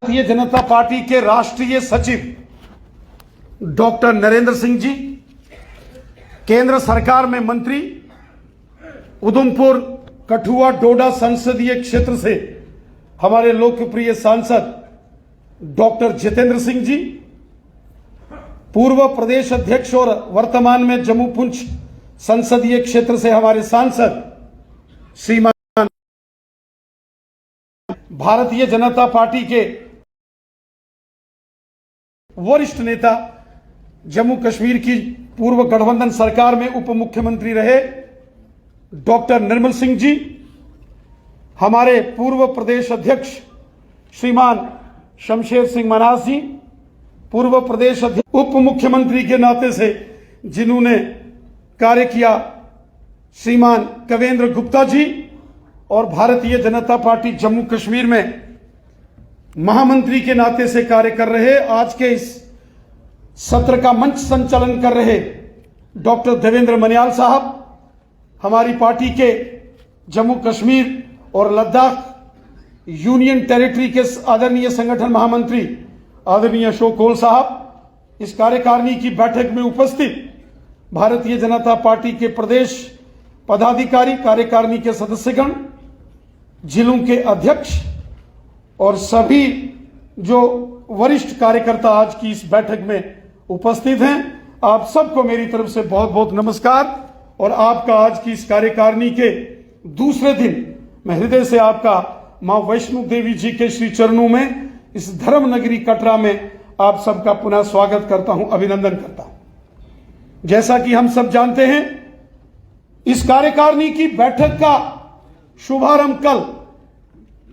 Bharatiya Janata party के राष्ट्रीय सचिव डॉक्टर नरेंद्र सिंह जी, केंद्र सरकार में मंत्री, उधमपुर कठुआ डोडा संसदीय क्षेत्र से हमारे लोकप्रिय सांसद डॉक्टर जितेंद्र सिंह जी, पूर्व प्रदेश अध्यक्ष और वर्तमान में जम्मू पुंछ संसदीय क्षेत्र से हमारे सांसद श्रीमान भारतीय जनता पार्टी के वरिष्ठ नेता, जम्मू कश्मीर की पूर्व गठबंधन सरकार में उप मुख्यमंत्री रहे डॉक्टर निर्मल सिंह जी, हमारे पूर्व प्रदेश अध्यक्ष श्रीमान शमशेर सिंह मनास जी, पूर्व प्रदेश अध्यक्ष उप मुख्यमंत्री के नाते से जिन्होंने कार्य किया श्रीमान कवेंद्र गुप्ता जी, और भारतीय जनता पार्टी जम्मू कश्मीर में महामंत्री के नाते से कार्य कर रहे, आज के इस सत्र का मंच संचालन कर रहे डॉक्टर देवेंद्र मनियाल साहब, हमारी पार्टी के जम्मू कश्मीर और लद्दाख यूनियन टेरिटरी के आदरणीय संगठन महामंत्री आदरणीय अशोक कोल साहब, इस कार्यकारिणी की बैठक में उपस्थित भारतीय जनता पार्टी के प्रदेश पदाधिकारी, कार्यकारिणी के सदस्यगण, जिलों के अध्यक्ष और सभी जो वरिष्ठ कार्यकर्ता आज की इस बैठक में उपस्थित हैं, आप सबको मेरी तरफ से बहुत बहुत नमस्कार। और आपका आज की इस कार्यकारिणी के दूसरे दिन मैं हृदय से आपका मां वैष्णो देवी जी के श्री चरणों में इस धर्म नगरी कटरा में आप सबका पुनः स्वागत करता हूं, अभिनंदन करता हूं। जैसा कि हम सब जानते हैं, इस कार्यकारिणी की बैठक का शुभारंभ कल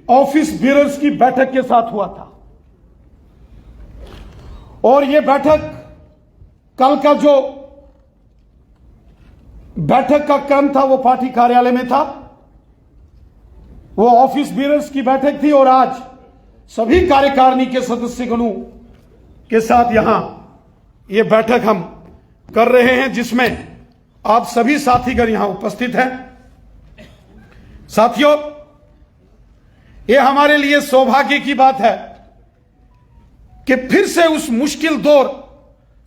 ऑफिस ब्यूरोज की बैठक के साथ हुआ था, और यह बैठक, कल का जो बैठक का क्रम था वो पार्टी कार्यालय में था, वो ऑफिस ब्यूरोज की बैठक थी, और आज सभी कार्यकारिणी के सदस्यगणों के साथ यहां ये बैठक हम कर रहे हैं, जिसमें आप सभी साथीगण यहां उपस्थित हैं। साथियों, ये हमारे लिए सौभाग्य की बात है कि फिर से उस मुश्किल दौर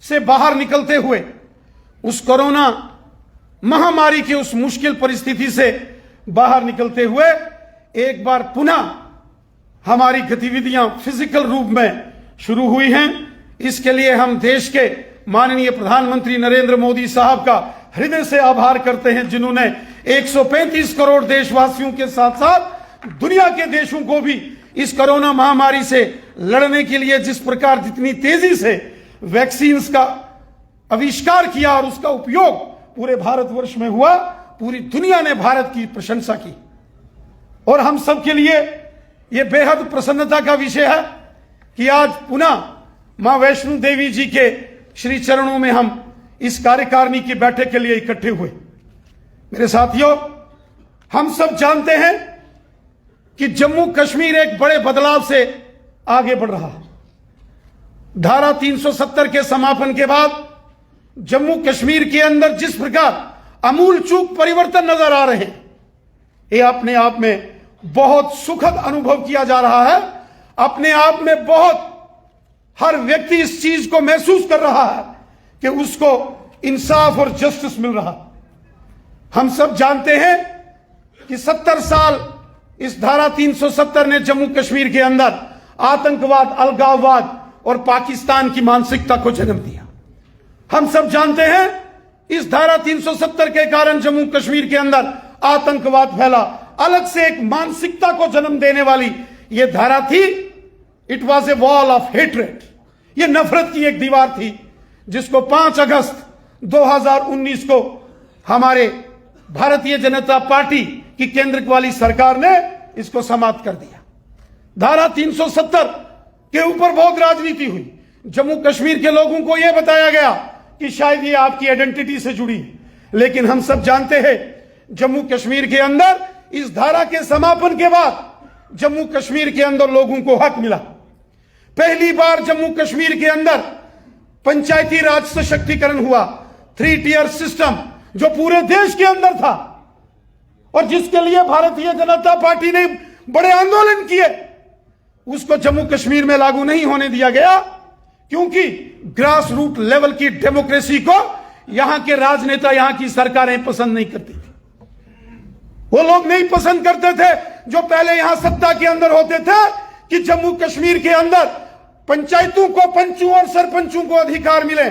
से बाहर निकलते हुए, उस कोरोना महामारी की उस मुश्किल परिस्थिति से बाहर निकलते हुए एक बार पुनः हमारी गतिविधियां फिजिकल रूप में शुरू हुई हैं। इसके लिए हम देश के माननीय प्रधानमंत्री नरेंद्र मोदी साहब का हृदय से आभार करते हैं, जिन्होंने 135 करोड़ देशवासियों के साथ साथ दुनिया के देशों को भी इस कोरोना महामारी से लड़ने के लिए जिस प्रकार जितनी तेजी से वैक्सीन का आविष्कार किया और उसका उपयोग पूरे भारतवर्ष में हुआ, पूरी दुनिया ने भारत की प्रशंसा की। और हम सब के लिए यह बेहद प्रसन्नता का विषय है कि आज पुनः मां वैष्णो देवी जी के श्री चरणों में हम इस कार्यकारिणी की बैठक के लिए इकट्ठे हुए। मेरे साथियों, हम सब जानते हैं कि जम्मू कश्मीर एक बड़े बदलाव से आगे बढ़ रहा है। धारा 370 के समापन के बाद जम्मू कश्मीर के अंदर जिस प्रकार आमूल चूक परिवर्तन नजर आ रहे हैं, ये अपने आप में बहुत सुखद अनुभव किया जा रहा है। अपने आप में बहुत हर व्यक्ति इस चीज को महसूस कर रहा है कि उसको इंसाफ और जस्टिस मिल रहा। हम सब जानते हैं कि 70 साल इस धारा 370 ने जम्मू कश्मीर के अंदर आतंकवाद, अलगाववाद और पाकिस्तान की मानसिकता को जन्म दिया। हम सब जानते हैं इस धारा 370 के कारण जम्मू कश्मीर के अंदर आतंकवाद फैला, अलग से एक मानसिकता को जन्म देने वाली यह धारा थी। It was a wall of hatred, यह नफरत की एक दीवार थी, जिसको 5 अगस्त 2019 को हमारे भारतीय जनता पार्टी की केंद्र वाली सरकार ने इसको समाप्त कर दिया। धारा 370 के ऊपर बहुत राजनीति हुई। जम्मू कश्मीर के लोगों को यह बताया गया कि शायद ये आपकी आइडेंटिटी से जुड़ी है, लेकिन हम सब जानते हैं जम्मू कश्मीर के अंदर इस धारा के समापन के बाद जम्मू कश्मीर के अंदर लोगों को हक मिला। पहली बार जम्मू कश्मीर के अंदर पंचायती राज सशक्तिकरण हुआ, 3 टियर सिस्टम जो पूरे देश के अंदर था, और जिसके लिए भारतीय जनता पार्टी ने बड़े आंदोलन किए। उसको जम्मू कश्मीर में लागू नहीं होने दिया गया, क्योंकि ग्रास रूट लेवल की डेमोक्रेसी को यहां के राजनेता, यहां की सरकारें पसंद नहीं करती थी। वो लोग नहीं पसंद करते थे जो पहले यहां सत्ता के अंदर होते थे कि जम्मू कश्मीर के अंदर पंचायतों को, पंचों और सरपंचों को अधिकार मिले,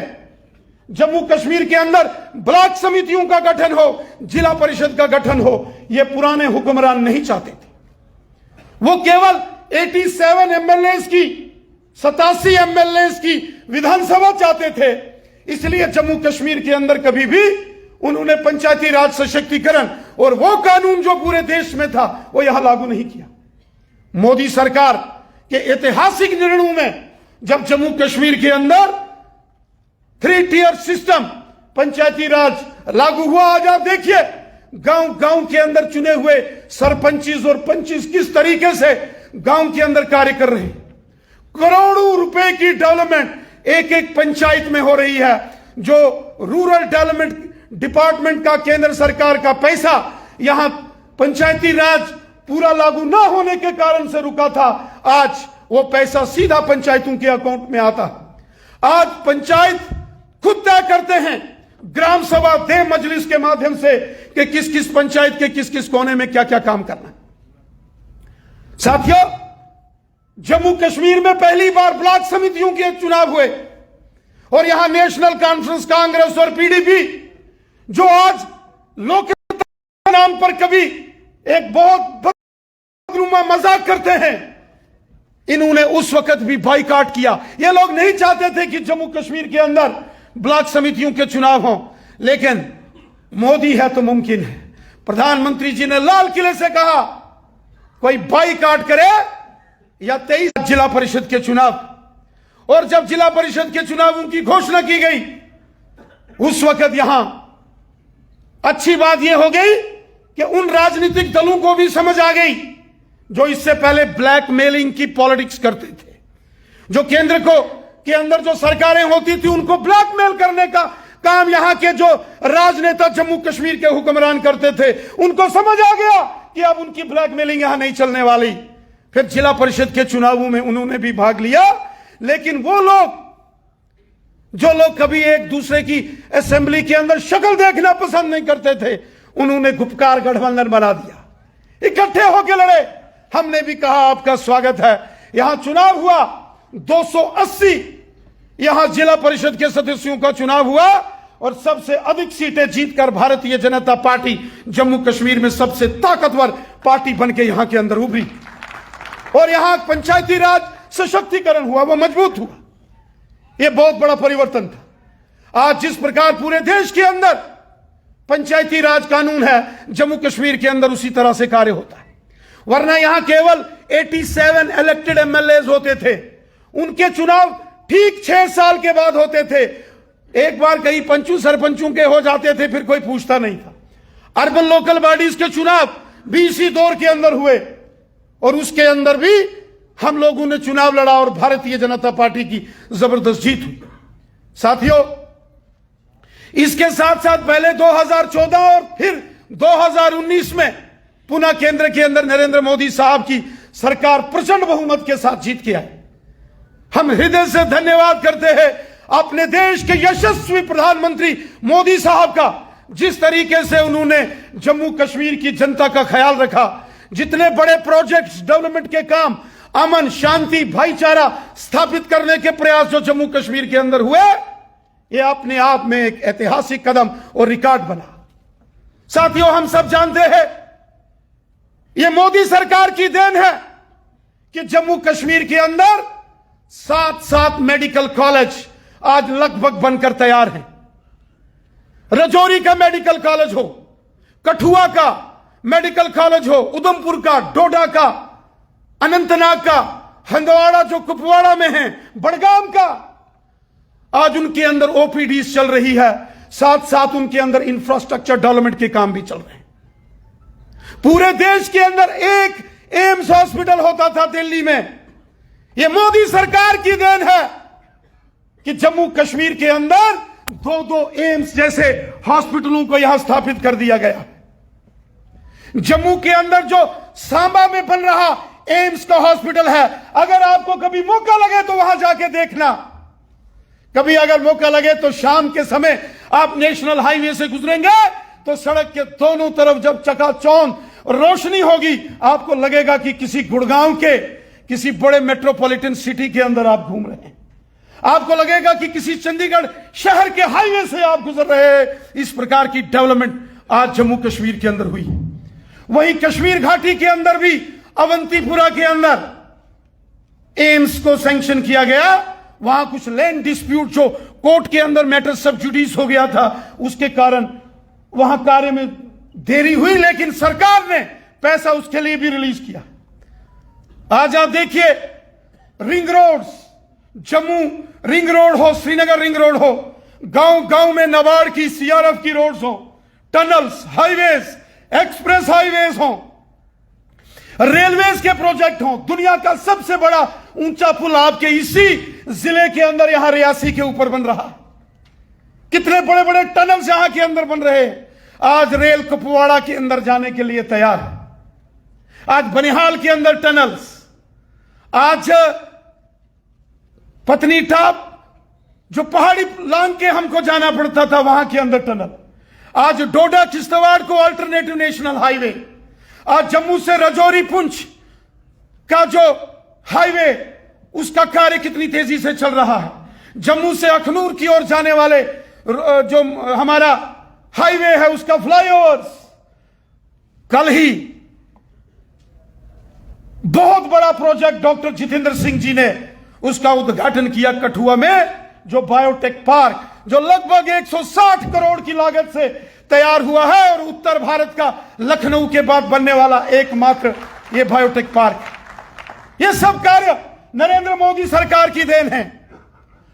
जम्मू कश्मीर के अंदर ब्लॉक समितियों का गठन हो, जिला परिषद का गठन हो। ये पुराने हुक्मरान नहीं चाहते थे। वो केवल 87 एमएलएस की, 87 एमएलएस की विधानसभा चाहते थे। इसलिए जम्मू कश्मीर के अंदर कभी भी उन्होंने पंचायती राज सशक्तिकरण और वो कानून जो पूरे देश में था वो यहां लागू नहीं किया। मोदी सरकार के ऐतिहासिक निर्णयों में जब जम्मू कश्मीर के अंदर 3 टियर सिस्टम पंचायती राज लागू हुआ, आज आप देखिए गांव गांव के अंदर चुने हुए सरपंचिस और पंचिस किस तरीके से गांव के अंदर कार्य कर रहे हैं। करोड़ों रुपए की डेवलपमेंट एक एक पंचायत में हो रही है। जो रूरल डेवलपमेंट डिपार्टमेंट का, केंद्र सरकार का पैसा यहां पंचायती राज पूरा लागू ना होने के कारण से रुका था, आज वो पैसा सीधा पंचायतों के अकाउंट में आता है। आज पंचायत खुद तय करते हैं ग्राम सभा दे मजलिस के माध्यम से कि किस किस पंचायत के किस किस कोने में क्या क्या काम करना है। साथियों, जम्मू कश्मीर में पहली बार ब्लॉक समितियों के चुनाव हुए और यहां नेशनल कॉन्फ्रेंस, कांग्रेस और पीडीपी जो आज लोकतंत्र नाम पर कभी एक बहुत बदनुमा मजाक करते हैं, इन्होंने उस वक्त भी बाइकाट किया। ये लोग नहीं चाहते थे कि जम्मू कश्मीर के अंदर ब्लॉक समितियों के चुनाव हों, लेकिन मोदी है तो मुमकिन है। प्रधानमंत्री जी ने लाल किले से कहा कोई बाइकाट करे या 23 जिला परिषद के चुनाव, और जब जिला परिषद के चुनावों की घोषणा की गई उस वक्त यहां अच्छी बात यह हो गई कि उन राजनीतिक दलों को भी समझ आ गई जो इससे पहले ब्लैकमेलिंग की पॉलिटिक्स करते थे, जो केंद्र को के अंदर जो सरकारें होती थी उनको ब्लैकमेल करने का काम यहां के जो राजनेता जम्मू कश्मीर के हुक्मरान करते थे। उनको समझ आ गया कि अब उनकी ब्लैकमेलिंग यहां नहीं चलने वाली। फिर जिला परिषद के चुनावों में उन्होंने भी भाग लिया, लेकिन वो लोग जो लोग कभी एक दूसरे की असेंबली के अंदर शक्ल देखना पसंद नहीं करते थे, उन्होंने गुपकार गठबंधन बना दिया, इकट्ठे होकर लड़े। हमने भी कहा आपका स्वागत है। यहां चुनाव हुआ, 280 यहां जिला परिषद के सदस्यों का चुनाव हुआ और सबसे अधिक सीटें जीतकर भारतीय जनता पार्टी जम्मू कश्मीर में सबसे ताकतवर पार्टी बनके यहां के अंदर उभरी और यहां पंचायती राज सशक्तिकरण हुआ, वो मजबूत हुआ। यह बहुत बड़ा परिवर्तन था। आज जिस प्रकार पूरे देश के अंदर पंचायती राज कानून है, जम्मू कश्मीर के अंदर उसी तरह से कार्य होता है। वरना यहां केवल 87 इलेक्टेड एमएलएज होते थे, उनके चुनाव ठीक 6 साल के बाद होते थे। एक बार कहीं पंचों सरपंचों के हो जाते थे, फिर कोई पूछता नहीं था। अर्बन लोकल बॉडीज के चुनाव भी इसी दौर के अंदर हुए और उसके अंदर भी हम लोगों ने चुनाव लड़ा और भारतीय जनता पार्टी की जबरदस्त जीत हुई। साथियों, इसके साथ साथ पहले 2014 और फिर 2019 में पुनः केंद्र के अंदर नरेंद्र मोदी साहब की सरकार प्रचंड बहुमत के साथ जीत के आई। हम हृदय से धन्यवाद करते हैं अपने देश के यशस्वी प्रधानमंत्री मोदी साहब का, जिस तरीके से उन्होंने जम्मू कश्मीर की जनता का ख्याल रखा। जितने बड़े प्रोजेक्ट्स, डेवलपमेंट के काम, अमन, शांति, भाईचारा स्थापित करने के प्रयास जो जम्मू कश्मीर के अंदर हुए, यह अपने आप में एक ऐतिहासिक कदम और रिकॉर्ड बना। साथियों, हम सब जानते हैं यह मोदी सरकार की देन है कि जम्मू कश्मीर के अंदर 7 मेडिकल कॉलेज आज लगभग बनकर तैयार हैं। रजौरी का मेडिकल कॉलेज हो, कठुआ का मेडिकल कॉलेज हो, उधमपुर का, डोडा का, अनंतनाग का, हंदवाड़ा जो कुपवाड़ा में है, बड़गाम का, आज उनके अंदर ओपीडीज चल रही है। साथ साथ उनके अंदर इंफ्रास्ट्रक्चर डेवलपमेंट के काम भी चल रहे हैं। पूरे देश के अंदर एक एम्स हॉस्पिटल होता था दिल्ली में। यह मोदी सरकार की देन है कि जम्मू कश्मीर के अंदर 2 एम्स जैसे हॉस्पिटलों को यहां स्थापित कर दिया गया। जम्मू के अंदर जो सांबा में बन रहा एम्स का हॉस्पिटल है। अगर आपको कभी मौका लगे तो वहां जाके देखना। कभी अगर मौका लगे तो शाम के समय आप नेशनल हाईवे से गुजरेंगे तो सड़क के दोनों तरफ जब चकाचौंध रोशनी होगी, आपको लगेगा कि किसी गुड़गांव के किसी बड़े मेट्रोपॉलिटन सिटी के अंदर आप घूम रहे हैं। आपको लगेगा कि किसी चंडीगढ़ शहर के हाईवे से आप गुजर रहे हैं। इस प्रकार की डेवलपमेंट आज जम्मू कश्मीर के अंदर हुई। वहीं कश्मीर घाटी के अंदर भी अवंतीपुरा के अंदर एम्स को सैंक्शन किया गया। वहां कुछ लैंड डिस्प्यूट जो कोर्ट के अंदर मैटर सब जुडिस हो गया था, उसके कारण वहां कार्य में देरी हुई, लेकिन सरकार ने पैसा उसके लिए भी रिलीज किया। आज आप देखिए ring roads, Jammu ring road हो, श्रीनगर रिंग रोड हो, गांव गांव में नाबार्ड की सीआरएफ की रोड्स हो, टनल्स, हाईवेज, एक्सप्रेस हाईवेज हो, रेलवेज के प्रोजेक्ट हो। दुनिया का सबसे बड़ा ऊंचा पुल आपके इसी जिले के अंदर यहां रियासी के ऊपर बन रहा। कितने बड़े बड़े टनल्स यहां के अंदर बन रहे। आज रेल कुपवाड़ा के अंदर जाने के लिए तैयार है। आज बनिहाल के अंदर टनल्स, आज पत्नीटाप जो पहाड़ी लांग के हमको जाना पड़ता था वहां के अंदर टनल। आज डोडा किश्तवाड़ को अल्टरनेटिव नेशनल हाईवे। आज जम्मू से रजौरी पुंछ का जो हाईवे, उसका कार्य कितनी तेजी से चल रहा है। जम्मू से अखनूर की ओर जाने वाले जो हमारा हाईवे है, उसका फ्लाईओवर्स। कल ही बहुत बड़ा प्रोजेक्ट डॉक्टर जितेंद्र सिंह जी ने उसका उद्घाटन किया कठुआ में, जो बायोटेक पार्क, जो लगभग 160 करोड़ की लागत से तैयार हुआ है और उत्तर भारत का लखनऊ के बाद बनने वाला एकमात्र ये बायोटेक पार्क। ये सब कार्य नरेंद्र मोदी सरकार की देन है।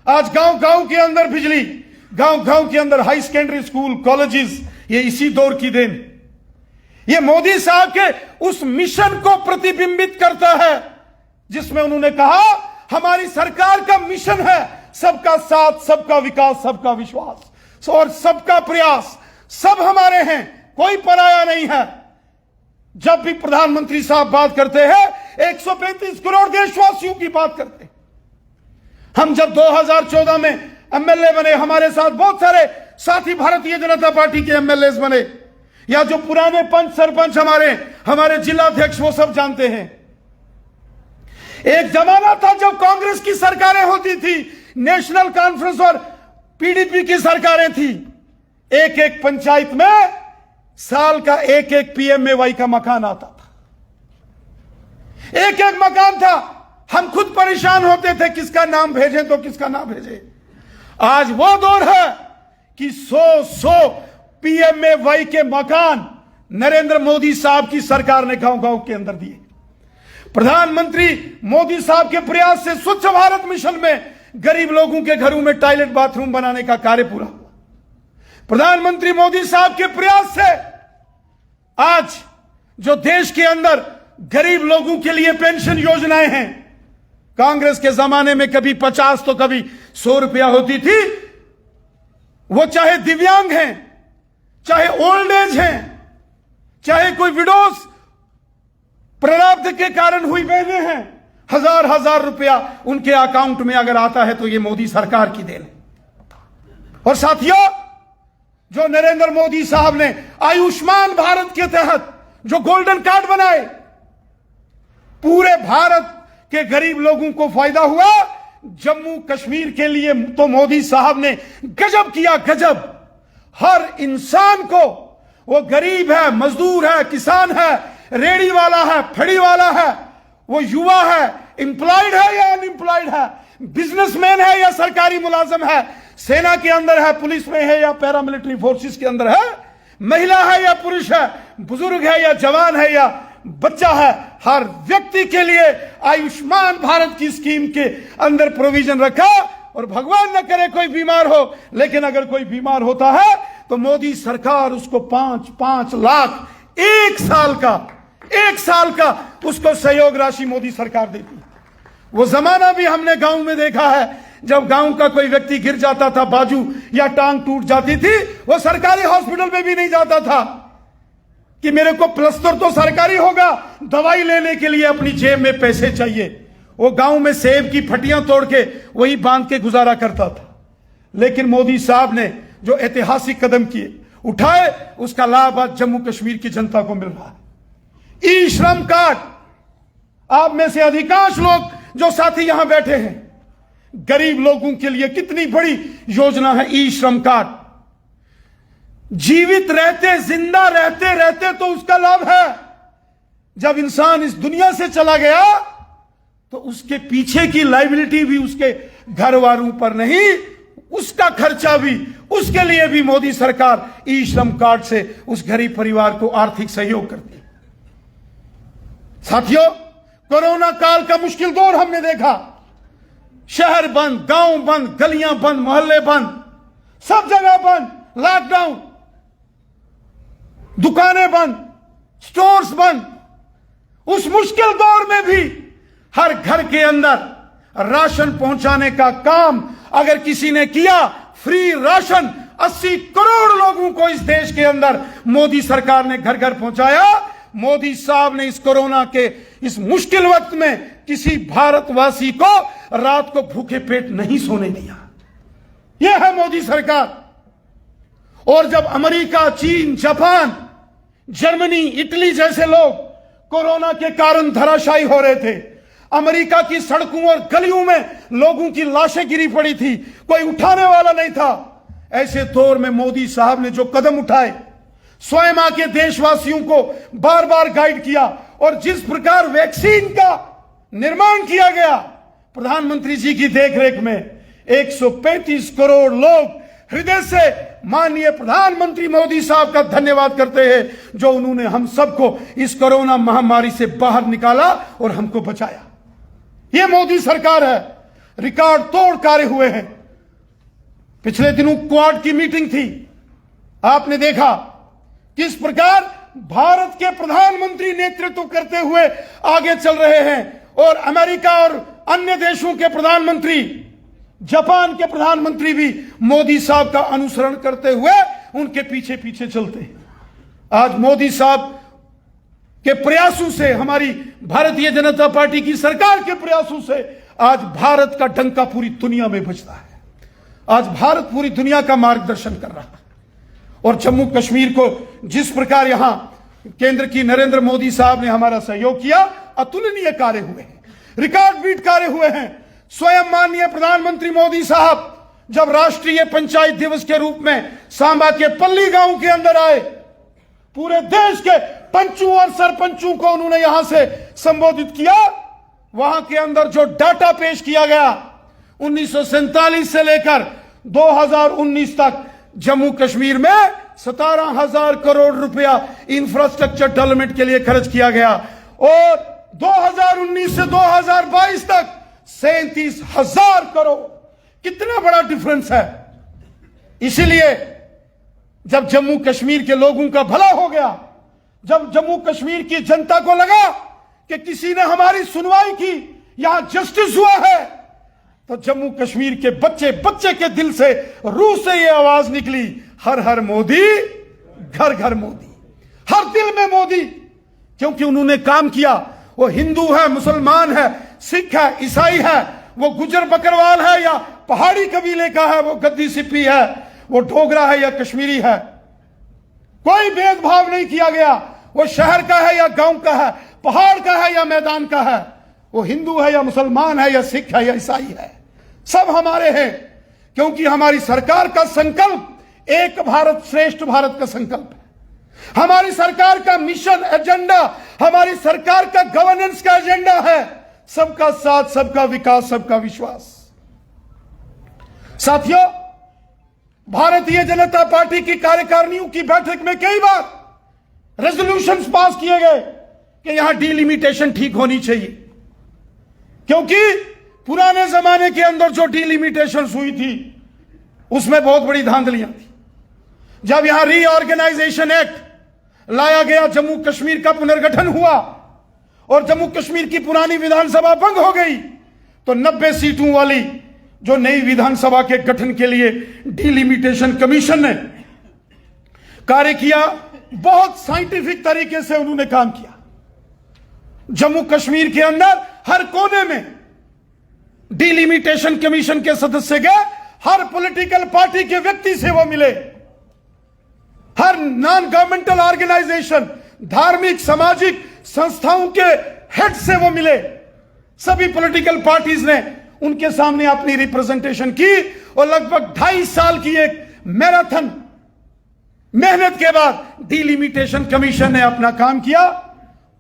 आज गांव गांव के अंदर बिजली, गांव गांव के अंदर हाई सेकेंडरी स्कूल, कॉलेजेस, ये इसी दौर की देन। ये मोदी साहब के उस मिशन को प्रतिबिंबित करता है जिसमें उन्होंने कहा हमारी सरकार का मिशन है सबका साथ, सबका विकास, सबका विश्वास और सबका प्रयास। सब हमारे हैं, कोई पराया नहीं है। जब भी प्रधानमंत्री साहब बात करते हैं 135 करोड़ देशवासियों की बात करते हैं। हम जब 2014 में एमएलए बने, हमारे साथ बहुत सारे साथी भारतीय जनता पार्टी के एमएलए बने, या जो पुराने पंच सरपंच हमारे जिलाध्यक्ष, वो सब जानते हैं। एक जमाना था जब कांग्रेस की सरकारें होती थी, नेशनल कॉन्फ्रेंस और पीडीपी की सरकारें थी। एक एक पंचायत में साल का एक एक पीएमएवाई का मकान आता था, एक एक मकान था। हम खुद परेशान होते थे किसका नाम भेजें तो किसका ना भेजें। आज वो दौर है कि 100 पीएमएवाई के मकान नरेंद्र मोदी साहब की सरकार ने गांव गांव के अंदर दिए। प्रधानमंत्री मोदी साहब के प्रयास से स्वच्छ भारत मिशन में गरीब लोगों के घरों में टॉयलेट बाथरूम बनाने का कार्य पूरा हुआ। प्रधानमंत्री मोदी साहब के प्रयास से आज जो देश के अंदर गरीब लोगों के लिए पेंशन योजनाएं हैं, कांग्रेस के जमाने में कभी 50 तो कभी 100 रुपया होती थी। वो चाहे दिव्यांग हैं, चाहे ओल्ड एज हैं, चाहे कोई विडोज प्रारब्ध के कारण हुई बहनें हैं, 1000 रुपया उनके अकाउंट में अगर आता है तो ये मोदी सरकार की देन है। और साथियों, जो नरेंद्र मोदी साहब ने आयुष्मान भारत के तहत जो गोल्डन कार्ड बनाए, पूरे भारत के गरीब लोगों को फायदा हुआ। जम्मू कश्मीर के लिए तो मोदी साहब ने गजब किया, गजब। हर इंसान को, वो गरीब है, मजदूर है, किसान है, रेड़ी वाला है, फड़ी वाला है, वो युवा है, एम्प्लॉयड है या अनएम्प्लॉयड है, बिजनेसमैन है या सरकारी मुलाजिम है, सेना के अंदर है, पुलिस में है या पैरामिलिट्री फोर्सेस के अंदर है, महिला है या पुरुष है, बुजुर्ग है या जवान है या बच्चा है, हर व्यक्ति के लिए आयुष्मान भारत की स्कीम के अंदर प्रोविजन रखा। और भगवान न करे कोई बीमार हो, लेकिन अगर कोई बीमार होता है तो मोदी सरकार उसको 5-5 लाख एक साल का उसको सहयोग राशि मोदी सरकार देती है। वो जमाना भी हमने गांव में देखा है, जब गांव का कोई व्यक्ति गिर जाता था, बाजू या टांग टूट जाती थी, वो सरकारी हॉस्पिटल में भी नहीं जाता था, कि मेरे को प्लस्तर तो सरकारी होगा, दवाई लेने के लिए अपनी जेब में पैसे चाहिए। वो गांव में सेब की फटियां तोड़ के वही बांध के गुजारा करता था। लेकिन मोदी साहब ने जो ऐतिहासिक कदम किए उठाए, उसका लाभ आज जम्मू कश्मीर की जनता को मिल रहा है। ई श्रम कार्ड, आप में से अधिकांश लोग जो साथी यहां बैठे हैं, गरीब लोगों के लिए कितनी बड़ी योजना है ई श्रम कार्ड। जीवित रहते, जिंदा रहते रहते तो उसका लाभ है। जब इंसान इस दुनिया से चला गया तो उसके पीछे की लायबिलिटी भी उसके घर वालों पर नहीं, उसका खर्चा भी, उसके लिए भी मोदी सरकार ई श्रम कार्ड से उस गरीब परिवार को आर्थिक सहयोग करती है। साथियों, कोरोना काल का मुश्किल दौर हमने देखा। शहर बंद, गांव बंद, गलियां बंद, मोहल्ले बंद, सब जगह बंद, लॉकडाउन, दुकानें बंद, स्टोर्स बंद। उस मुश्किल दौर में भी हर घर के अंदर राशन पहुंचाने का काम अगर किसी ने किया, फ्री राशन 80 करोड़ लोगों को इस देश के अंदर मोदी सरकार ने घर घर पहुंचाया। मोदी साहब ने इस कोरोना के इस मुश्किल वक्त में किसी भारतवासी को रात को भूखे पेट नहीं सोने दिया। यह है मोदी सरकार। और जब अमेरिका, चीन, जापान, जर्मनी, इटली जैसे लोग कोरोना के कारण धराशायी हो रहे थे, अमेरिका की सड़कों और गलियों में लोगों की लाशें गिरी पड़ी थी, कोई उठाने वाला नहीं था, ऐसे दौर में मोदी साहब ने जो कदम उठाए, स्वयं आके देशवासियों को बार बार गाइड किया, और जिस प्रकार वैक्सीन का निर्माण किया गया प्रधानमंत्री जी की देखरेख में, 135 करोड़ लोग हृदय से माननीय प्रधानमंत्री मोदी साहब का धन्यवाद करते हैं, जो उन्होंने हम सबको इस कोरोना महामारी से बाहर निकाला और हमको बचाया। यह मोदी सरकार है। रिकॉर्ड तोड़ कार्य हुए हैं। पिछले दिनों क्वाड की मीटिंग थी, आपने देखा किस प्रकार भारत के प्रधानमंत्री नेतृत्व करते हुए आगे चल रहे हैं, और अमेरिका और अन्य देशों के प्रधानमंत्री, जापान के प्रधानमंत्री भी मोदी साहब का अनुसरण करते हुए उनके पीछे पीछे चलते हैं। आज मोदी साहब के प्रयासों से, हमारी भारतीय जनता पार्टी की सरकार के प्रयासों से आज भारत का डंका पूरी दुनिया में बजता है। आज भारत पूरी दुनिया का मार्गदर्शन कर रहा है। और जम्मू कश्मीर को जिस प्रकार यहां केंद्र की नरेंद्र मोदी साहब ने हमारा सहयोग किया, अतुलनीय कार्य हुए हैं, रिकॉर्ड बीट कार्य हुए हैं। स्वयं माननीय प्रधानमंत्री मोदी साहब जब राष्ट्रीय पंचायत दिवस के रूप में सांबा के पल्ली गांव के अंदर आए, पूरे देश के पंचों और सरपंचों को उन्होंने यहां से संबोधित किया। वहां के अंदर जो डाटा पेश किया गया, 1947 से लेकर 2019 तक जम्मू कश्मीर में 17,000 करोड़ रुपया इंफ्रास्ट्रक्चर डेवलपमेंट के लिए खर्च किया गया, और 2019 से 2022 तक 37,000 करोड़। कितना बड़ा डिफरेंस है। इसीलिए जब जम्मू कश्मीर के लोगों का भला हो गया, जब जम्मू कश्मीर की जनता को लगा कि किसी ने हमारी सुनवाई की, यहां जस्टिस हुआ है, तो जम्मू कश्मीर के बच्चे बच्चे के दिल से, रूह से यह आवाज निकली, हर हर मोदी, घर घर मोदी, हर दिल में मोदी। क्योंकि उन्होंने काम किया। वो हिंदू है, मुसलमान है, सिख है, ईसाई है, वो गुजर बकरवाल है या पहाड़ी कबीले का है, वो गद्दी सिप्पी है, वो डोगरा है या कश्मीरी है, कोई भेदभाव नहीं किया गया। वो शहर का है या गांव का है, पहाड़ का है या मैदान का है, वो हिंदू है या मुसलमान है या सिख है या ईसाई है, सब हमारे हैं। क्योंकि हमारी सरकार का संकल्प एक भारत श्रेष्ठ भारत का संकल्प है। हमारी सरकार का मिशन एजेंडा, हमारी सरकार का गवर्नेंस का एजेंडा है सबका साथ, सबका विकास, सबका विश्वास। साथियों, भारतीय जनता पार्टी की कार्यकारिणियों की बैठक में कई बार रेजोल्यूशंस पास किए गए कि यहां डीलिमिटेशन ठीक होनी चाहिए, क्योंकि पुराने जमाने के अंदर जो डीलिमिटेशन हुई थी उसमें बहुत बड़ी धांधलियां थी। जब यहां रीऑर्गेनाइजेशन एक्ट लाया गया, जम्मू कश्मीर का पुनर्गठन हुआ और जम्मू कश्मीर की पुरानी विधानसभा भंग हो गई, तो 90 सीटों वाली जो नई विधानसभा के गठन के लिए डीलिमिटेशन कमीशन ने कार्य किया, बहुत साइंटिफिक तरीके से उन्होंने काम किया। जम्मू कश्मीर के अंदर हर कोने में डिलिमिटेशन कमीशन के सदस्य गए, हर पॉलिटिकल पार्टी के व्यक्ति से वो मिले, हर नॉन गवर्नमेंटल ऑर्गेनाइजेशन, धार्मिक सामाजिक संस्थाओं के हेड से वो मिले। सभी पॉलिटिकल पार्टीज ने उनके सामने अपनी रिप्रेजेंटेशन की और लगभग 2.5 साल की एक मैराथन मेहनत के बाद डिलिमिटेशन कमीशन ने अपना काम किया,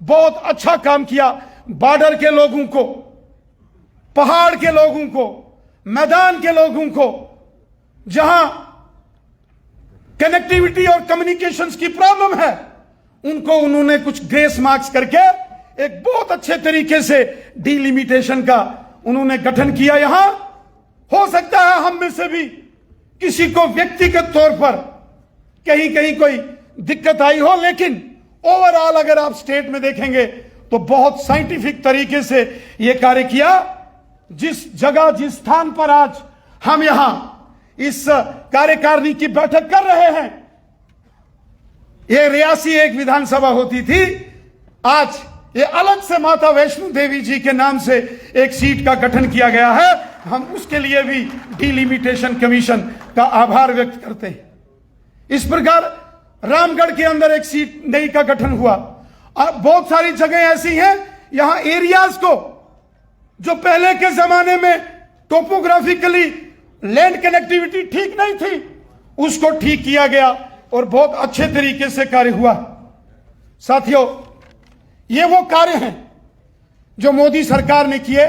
बहुत अच्छा काम किया। बॉर्डर के लोगों को, पहाड़ के लोगों को, मैदान के लोगों को, जहां कनेक्टिविटी और कम्युनिकेशंस की प्रॉब्लम है, उनको उन्होंने कुछ ग्रेस मार्क्स करके एक बहुत अच्छे तरीके से डिलिमिटेशन का उन्होंने गठन किया। यहां हो सकता है हम में से भी किसी को व्यक्तिगत तौर पर कहीं कहीं कोई दिक्कत आई हो, लेकिन ओवरऑल अगर आप स्टेट में देखेंगे तो बहुत साइंटिफिक तरीके से यह कार्य किया। जिस जगह, जिस स्थान पर आज हम यहां इस कार्यकारिणी की बैठक कर रहे हैं, यह रियासी एक विधानसभा होती थी, आज ये अलग से माता वैष्णो देवी जी के नाम से एक सीट का गठन किया गया है। हम उसके लिए भी डिलिमिटेशन कमीशन का आभार व्यक्त करते हैं। इस प्रकार रामगढ़ के अंदर एक सीट नई का गठन हुआ। बहुत सारी जगह ऐसी हैं यहां एरियाज को, जो पहले के जमाने में टोपोग्राफिकली लैंड कनेक्टिविटी ठीक नहीं थी, उसको ठीक किया गया और बहुत अच्छे तरीके से कार्य हुआ। साथियों, ये वो कार्य हैं जो मोदी सरकार ने किए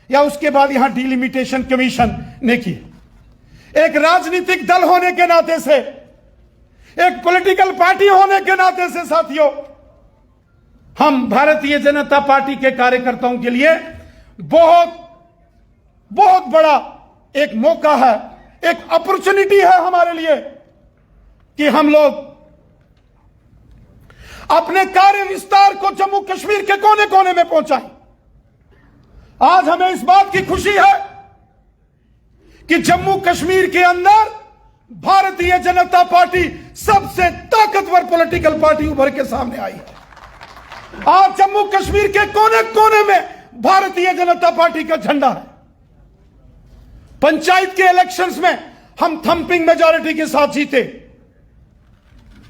या उसके बाद यहां डिलिमिटेशन कमीशन ने किए। एक राजनीतिक दल होने के नाते से, एक पॉलिटिकल पार्टी होने के नाते से साथियों, हम भारतीय जनता पार्टी के कार्यकर्ताओं के लिए बहुत बहुत बड़ा एक मौका है, एक अपॉर्चुनिटी है हमारे लिए कि हम लोग अपने कार्य विस्तार को जम्मू कश्मीर के कोने कोने में पहुंचाएं। आज हमें इस बात की खुशी है कि जम्मू कश्मीर के अंदर भारतीय जनता पार्टी सबसे ताकतवर पॉलिटिकल पार्टी उभर के सामने आई है। आज जम्मू कश्मीर के कोने कोने में भारतीय जनता पार्टी का झंडा है। पंचायत के इलेक्शंस में हम थंपिंग मेजॉरिटी के साथ जीते।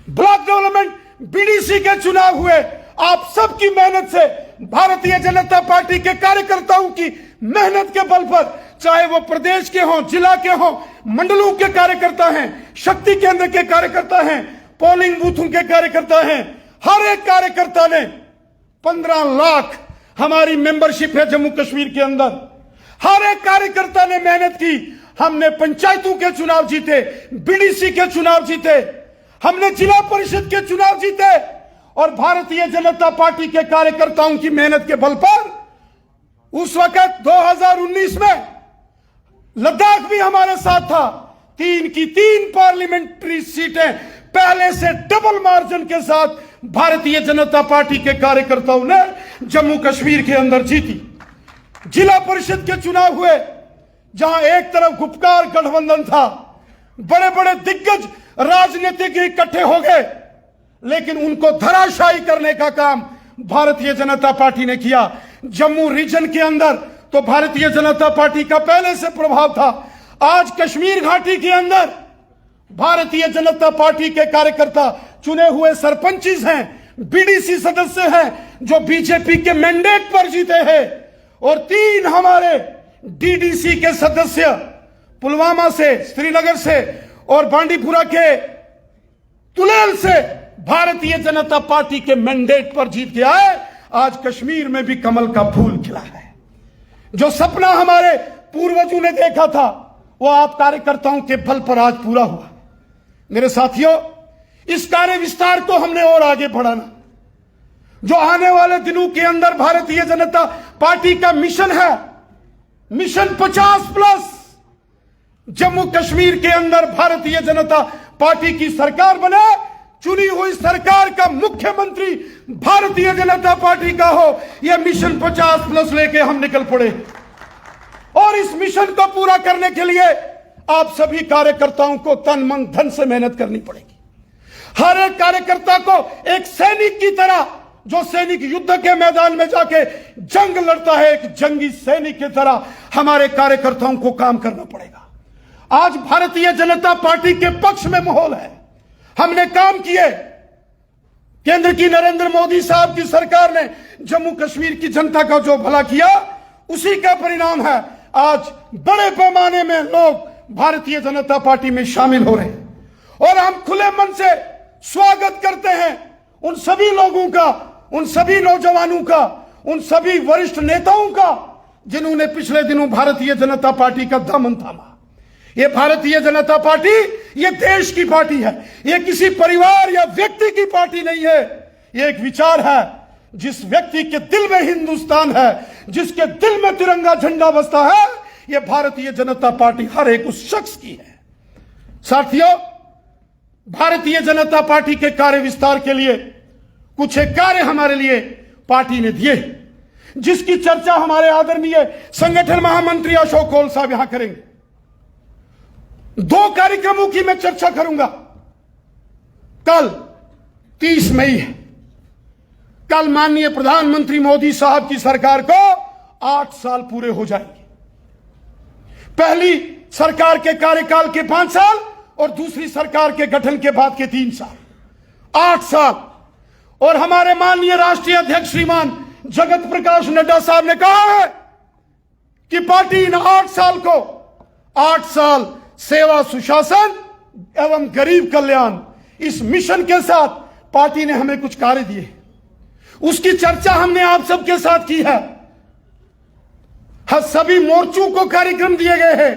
ब्लॉक डेवलपमेंट बीडीसी के चुनाव हुए, आप सबकी मेहनत से, भारतीय जनता पार्टी के कार्यकर्ताओं की मेहनत के बल पर, चाहे वो प्रदेश के हों, जिला के हों, मंडलों के कार्यकर्ता हैं, शक्ति केंद्र के कार्यकर्ता हैं, पोलिंग बूथों के कार्यकर्ता हैं, हर एक कार्यकर्ता ने 15 लाख हमारी मेंबरशिप है जम्मू कश्मीर के अंदर। हर एक कार्यकर्ता ने मेहनत की। हमने पंचायतों के चुनाव जीते, बीडीसी के चुनाव जीते, हमने जिला परिषद के चुनाव जीते और भारतीय जनता पार्टी के कार्यकर्ताओं की मेहनत के बल पर उस वक्त 2019 में लद्दाख भी हमारे साथ था। 3 की 3 पार्लियामेंट्री सीटें पहले से डबल मार्जिन के साथ भारतीय जनता पार्टी के कार्यकर्ताओं ने जम्मू कश्मीर के अंदर जीती। जिला परिषद के चुनाव हुए, जहां एक तरफ गुपकार गठबंधन था, बड़े बड़े दिग्गज राजनीतिक इकट्ठे हो गए, लेकिन उनको धराशायी करने का काम भारतीय जनता पार्टी ने किया। जम्मू रीजन के अंदर तो भारतीय जनता पार्टी का पहले से प्रभाव था। आज कश्मीर घाटी के अंदर भारतीय जनता पार्टी के कार्यकर्ता, चुने हुए सरपंचिस हैं, बीडीसी सदस्य हैं, जो बीजेपी के मैंडेट पर जीते हैं, और 3 हमारे डीडीसी के सदस्य पुलवामा से, श्रीनगर से और बांडीपुरा के तुलेल से भारतीय जनता पार्टी के मैंडेट पर जीत गया है। आज कश्मीर में भी कमल का फूल खिला है। जो सपना हमारे पूर्वजों ने देखा था, वो आप कार्यकर्ताओं के बल पर आज पूरा हुआ। मेरे साथियों, इस कार्य विस्तार को हमने और आगे बढ़ाना। जो आने वाले दिनों के अंदर भारतीय जनता पार्टी का मिशन है, मिशन 50+, जम्मू कश्मीर के अंदर भारतीय जनता पार्टी की सरकार बने, चुनी हुई सरकार का मुख्यमंत्री भारतीय जनता पार्टी का हो। यह मिशन 50+ लेके हम निकल पड़े और इस मिशन को पूरा करने के लिए आप सभी कार्यकर्ताओं को तन मन धन से मेहनत करनी पड़ेगी। हर एक कार्यकर्ता को एक सैनिक की तरह, जो सैनिक युद्ध के मैदान में जाके जंग लड़ता है, एक जंगी सैनिक की तरह हमारे कार्यकर्ताओं को काम करना पड़ेगा। आज भारतीय जनता पार्टी के पक्ष में माहौल है। हमने काम किए। केंद्र की नरेंद्र मोदी साहब की सरकार ने जम्मू कश्मीर की जनता का जो भला किया, उसी का परिणाम है आज बड़े पैमाने में लोग भारतीय जनता पार्टी में शामिल हो रहे हैं। और हम खुले मन से स्वागत करते हैं उन सभी लोगों का, उन सभी नौजवानों का, उन सभी वरिष्ठ नेताओं का जिन्होंने पिछले दिनों भारतीय जनता पार्टी का दामन थामा। ये भारतीय जनता पार्टी ये देश की पार्टी है, ये किसी परिवार या व्यक्ति की पार्टी नहीं है। ये एक विचार है। जिस व्यक्ति के दिल में हिंदुस्तान है, जिसके दिल में तिरंगा झंडा बसता है, ये भारतीय जनता पार्टी हर एक उस शख्स की है। साथियों, भारतीय जनता पार्टी के कार्य विस्तार के लिए कुछ एक कार्य हमारे लिए पार्टी ने दिए, जिसकी चर्चा हमारे आदरणीय संगठन महामंत्री अशोक कौल साहब यहां करेंगे। 2 कार्यक्रमों की मैं चर्चा करूंगा। कल 30 मई है। कल माननीय प्रधानमंत्री मोदी साहब की सरकार को 8 साल पूरे हो जाएंगे। पहली सरकार के कार्यकाल के 5 साल और दूसरी सरकार के गठन के बाद के 3 साल, 8 साल। और हमारे माननीय राष्ट्रीय अध्यक्ष श्रीमान जगत प्रकाश नड्डा साहब ने कहा है कि पार्टी इन 8 साल को 8 साल सेवा, सुशासन एवं गरीब कल्याण, इस मिशन के साथ पार्टी ने हमें कुछ कार्य दिए। उसकी चर्चा हमने आप सबके साथ की है। सभी मोर्चों को कार्यक्रम दिए गए हैं,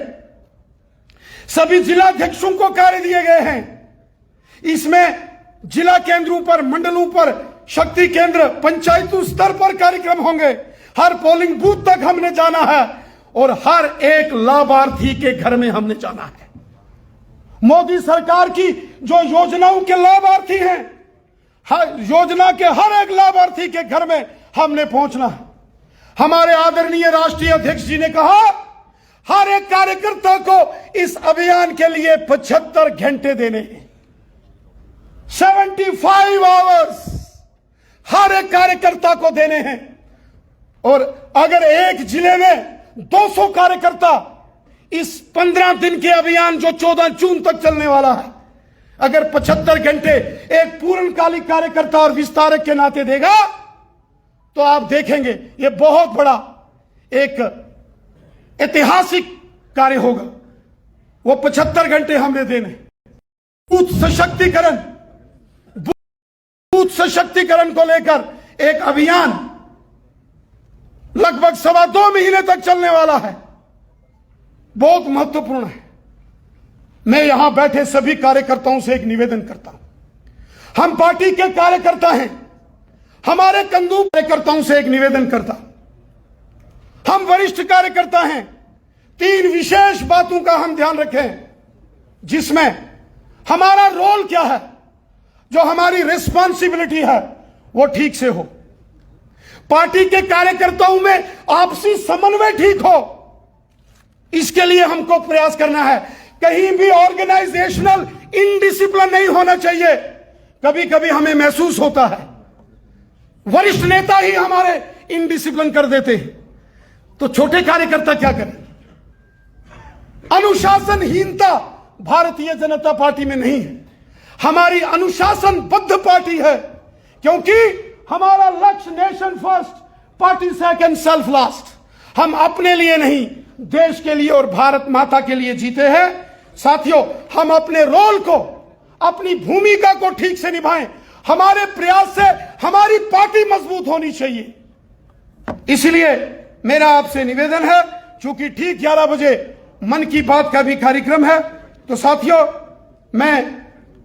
सभी जिलाध्यक्षों को कार्य दिए गए हैं। इसमें जिला केंद्रों पर, मंडलों पर, शक्ति केंद्र, पंचायतों स्तर पर कार्यक्रम होंगे। हर पोलिंग बूथ तक हमने जाना है और हर एक लाभार्थी के घर में हमने जाना है। मोदी सरकार की जो योजनाओं के लाभार्थी हैं, हर योजना के हर एक लाभार्थी के घर में हमने पहुंचना है। हमारे आदरणीय राष्ट्रीय अध्यक्ष जी ने कहा, हर एक कार्यकर्ता को इस अभियान के लिए 75 घंटे देने हैं, 75 आवर्स हर एक कार्यकर्ता को देने हैं। और अगर एक जिले में 200 कार्यकर्ता इस 15 दिन के अभियान जो 14 जून तक चलने वाला है, अगर 75 घंटे एक पूर्णकालिक कार्यकर्ता और विस्तारक के नाते देगा, तो आप देखेंगे ये बहुत बड़ा एक ऐतिहासिक कार्य होगा। वो 75 घंटे हमने देने। बूथ सशक्तिकरण को लेकर एक अभियान लगभग 2.25 महीने तक चलने वाला है, बहुत महत्वपूर्ण है। मैं यहां बैठे सभी कार्यकर्ताओं से एक निवेदन करता हूं। हम पार्टी के कार्यकर्ता हैं, हमारे कंदू कार्यकर्ताओं से एक निवेदन करता हूं। हम वरिष्ठ कार्यकर्ता हैं। 3 विशेष बातों का हम ध्यान रखें, जिसमें हमारा रोल क्या है, जो हमारी रिस्पॉन्सिबिलिटी है, वो ठीक से हो। पार्टी के कार्यकर्ताओं में आपसी समन्वय ठीक हो, इसके लिए हमको प्रयास करना है। कहीं भी ऑर्गेनाइजेशनल इनडिसिप्लिन नहीं होना चाहिए। कभी कभी हमें महसूस होता है वरिष्ठ नेता ही हमारे इनडिसिप्लिन कर देते हैं, तो छोटे कार्यकर्ता क्या करें। अनुशासनहीनता भारतीय जनता पार्टी में नहीं है। हमारी अनुशासनबद्ध पार्टी है, क्योंकि हमारा लक्ष्य nation first, party second, self last. हम अपने लिए नहीं, देश के लिए और भारत माता के लिए जीते हैं। साथियों, हम अपने रोल को, अपनी भूमिका को ठीक से निभाएं। हमारे प्रयास से हमारी पार्टी मजबूत होनी चाहिए। इसलिए मेरा आपसे निवेदन है, चूंकि ठीक 11 बजे मन की बात का भी कार्यक्रम है, तो साथियों मैं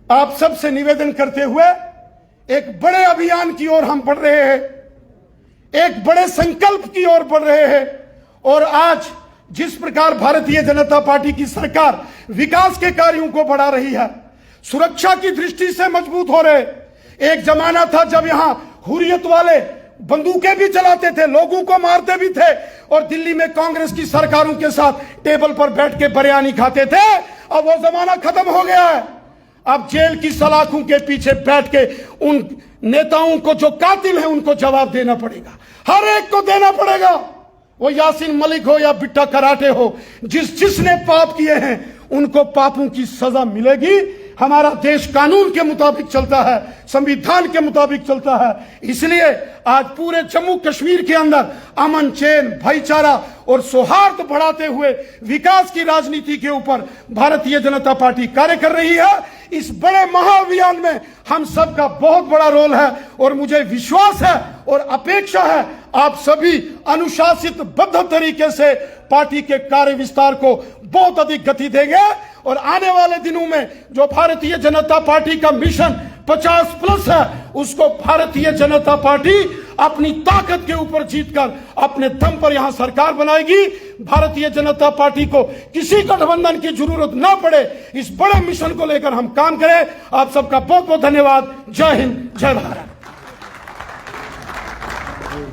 आप सबसे निवेदन करते हुए एक बड़े अभियान की ओर हम बढ़ रहे हैं, एक बड़े संकल्प की ओर बढ़ रहे हैं। और आज जिस प्रकार भारतीय जनता पार्टी की सरकार विकास के कार्यों को बढ़ा रही है, सुरक्षा की दृष्टि से मजबूत हो रहे। एक जमाना था जब यहां हुर्रियत वाले बंदूकें भी चलाते थे, लोगों को मारते भी थे, और दिल्ली में कांग्रेस की सरकारों के साथ टेबल पर बैठ के बिरयानी खाते थे। अब वो जमाना खत्म हो गया है। अब जेल की सलाखों के पीछे बैठ के उन नेताओं को जो कातिल हैं उनको जवाब देना पड़ेगा, हर एक को देना पड़ेगा। वो यासीन मलिक हो या बिट्टा कराटे हो, जिसने पाप किए हैं उनको पापों की सजा मिलेगी। हमारा देश कानून के मुताबिक चलता है, संविधान के मुताबिक चलता है। इसलिए आज पूरे जम्मू कश्मीर के अंदर अमन, चैन, भाईचारा और सौहार्द बढ़ाते हुए विकास की राजनीति के ऊपर भारतीय जनता पार्टी कार्य कर रही है। इस बड़े महाअभियान में हम सबका बहुत बड़ा रोल है और मुझे विश्वास है और अपेक्षा है आप सभी अनुशासित बद्ध तरीके से पार्टी के कार्य विस्तार को बहुत अधिक गति देंगे और आने वाले दिनों में जो भारतीय जनता पार्टी का मिशन 50+ है उसको भारतीय जनता पार्टी अपनी ताकत के ऊपर जीतकर अपने दम पर यहां सरकार बनाएगी। भारतीय जनता पार्टी को किसी गठबंधन की जरूरत ना पड़े, इस बड़े मिशन को लेकर हम काम करें। आप सबका बहुत बहुत धन्यवाद। जय हिंद, जय भारत।